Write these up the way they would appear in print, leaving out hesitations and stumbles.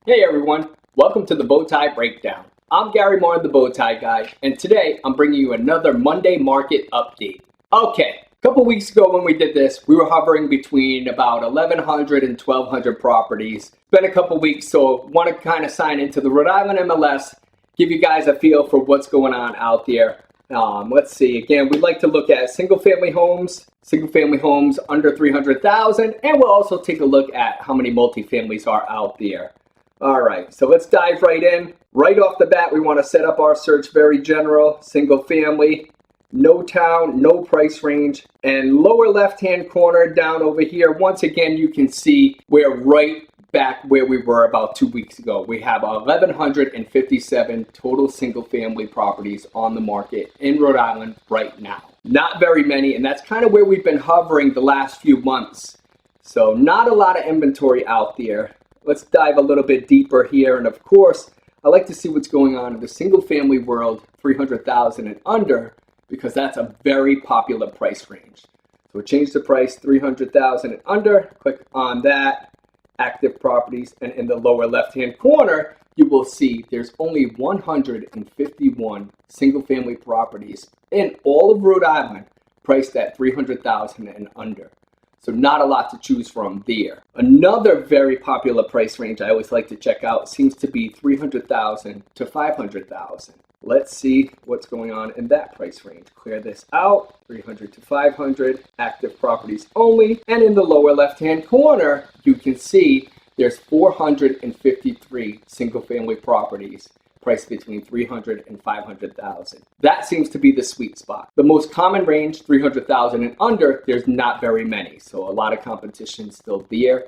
Hey everyone, welcome to the Bowtie Breakdown. I'm Garry Morin The BowTieGuy, and today I'm bringing you another Monday market update. Okay, a couple weeks ago when we did this, we were hovering between about 1,100 and 1,200 properties. It's been a couple weeks, so want to kind of sign into the Rhode Island MLS, give you guys a feel for what's going on out there. Let's see, again, we'd like to look at single-family homes under 300,000, and we'll also take a look at how many multifamilies are out there. All right, so let's dive right in. Right off the bat, we want to set up our search very general, single family, no town, no price range, and lower left-hand corner down over here. Once again, you can see we're right back where we were about 2 weeks ago. We have 1,157 total single family properties on the market in Rhode Island right now. Not very many, and that's kind of where we've been hovering the last few months. So not a lot of inventory out there. Let's dive a little bit deeper here, and of course, I like to see what's going on in the single family world, 300,000 and under, because that's a very popular price range. So we change the price, 300,000 and under, click on that, active properties, and in the lower left-hand corner, you will see there's only 151 single family properties in all of Rhode Island priced at 300,000 and under. So not a lot to choose from there. Another very popular price range I always like to check out seems to be 300,000 to 500,000. Let's see what's going on in that price range. Clear this out, 300 to 500, active properties only. And in the lower left-hand corner, you can see there's 453 single-family properties priced between 300 and 500,000. That seems to be the sweet spot. The most common range, 300,000 and under, there's not very many. So a lot of competition still there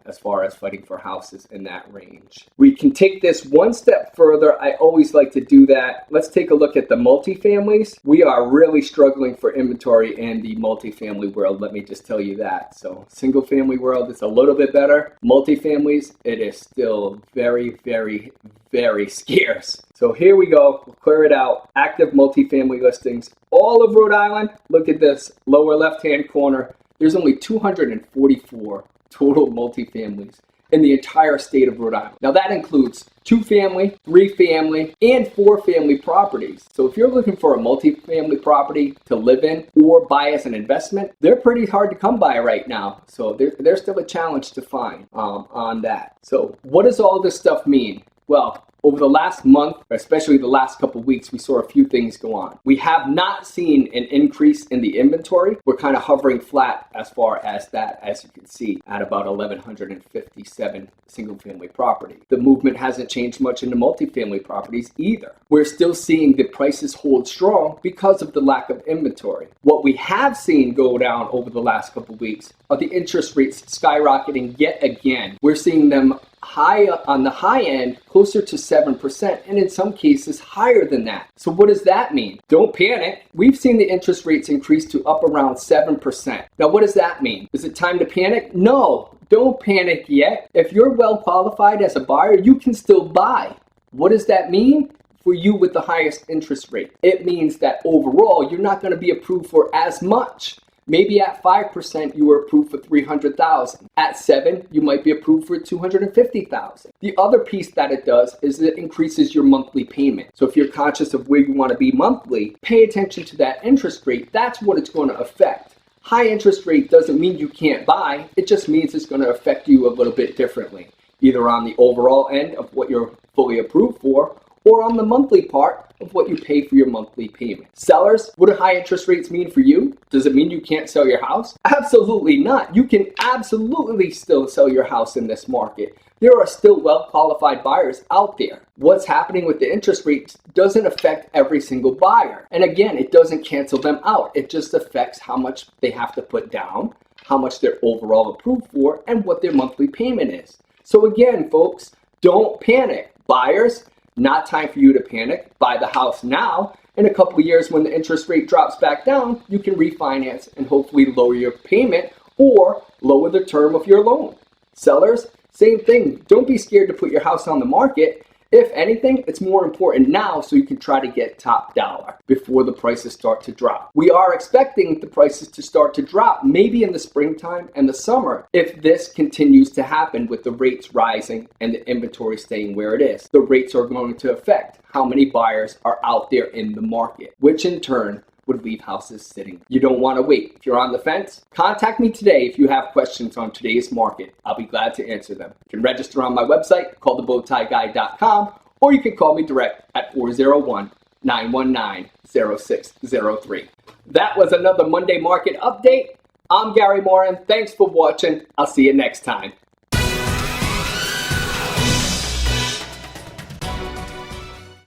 as far as fighting for houses in that range. We can take this one step further. I always like to do that. Let's take a look at the multifamilies. We are really struggling for inventory in the multifamily world. Let me just tell you that. So single family world is a little bit better. Multifamilies, it is still very, very, very scarce. So here we go. We'll clear it out. Active multifamily listings all of Rhode Island. Look at this lower left-hand corner. There's only 244 total multifamilies in the entire state of Rhode Island. Now that includes 2-family, 3-family, and 4-family properties. So if you're looking for a multifamily property to live in or buy as an investment, they're pretty hard to come by right now. So they're still a challenge to find on that. So what does all this stuff mean? Well, over the last month, especially the last couple of weeks, we saw a few things go on. We have not seen an increase in the inventory. We're kind of hovering flat as far as that, as you can see, at about 1,157 single-family property. The movement hasn't changed much in the multifamily properties either. We're still seeing the prices hold strong because of the lack of inventory. What we have seen go down over the last couple of weeks are the interest rates skyrocketing yet again. We're seeing them high on the high end, closer to 7%, and in some cases higher than that. So what does that mean? Don't panic. We've seen the interest rates increase to up around 7%. Now what does that mean? Is it time to panic? No, don't panic yet. If you're well qualified as a buyer, you can still buy. What does that mean? For you with the highest interest rate, it means that overall you're not going to be approved for as much. Maybe at 5% you were approved for 300,000. At 7, you might be approved for 250,000. The other piece that it does is it increases your monthly payment. So if you're conscious of where you want to be monthly, pay attention to that interest rate. That's what it's going to affect. High interest rate doesn't mean you can't buy. It just means it's going to affect you a little bit differently, either on the overall end of what you're fully approved for, or on the monthly part of what you pay for your monthly payment. Sellers, what do high interest rates mean for you? Does it mean you can't sell your house? Absolutely not. You can absolutely still sell your house in this market. There are still well-qualified buyers out there. What's happening with the interest rates doesn't affect every single buyer. And again, it doesn't cancel them out. It just affects how much they have to put down, how much they're overall approved for, and what their monthly payment is. So again, folks, don't panic. Buyers, not time for you to panic. Buy the house now. In a couple of years, when the interest rate drops back down, you can refinance and hopefully lower your payment or lower the term of your loan. Sellers, same thing. Don't be scared to put your house on the market. If anything, it's more important now so you can try to get top dollar before the prices start to drop. We are expecting the prices to start to drop maybe in the springtime and the summer if this continues to happen with the rates rising and the inventory staying where it is. The rates are going to affect how many buyers are out there in the market, which in turn would leave houses sitting. You don't want to wait. If you're on the fence, contact me today if you have questions on today's market. I'll be glad to answer them. You can register on my website, callthebowtieguy.com, or you can call me direct at 401-919-0603. That was another Monday market update. I'm Garry Morin. Thanks for watching. I'll see you next time.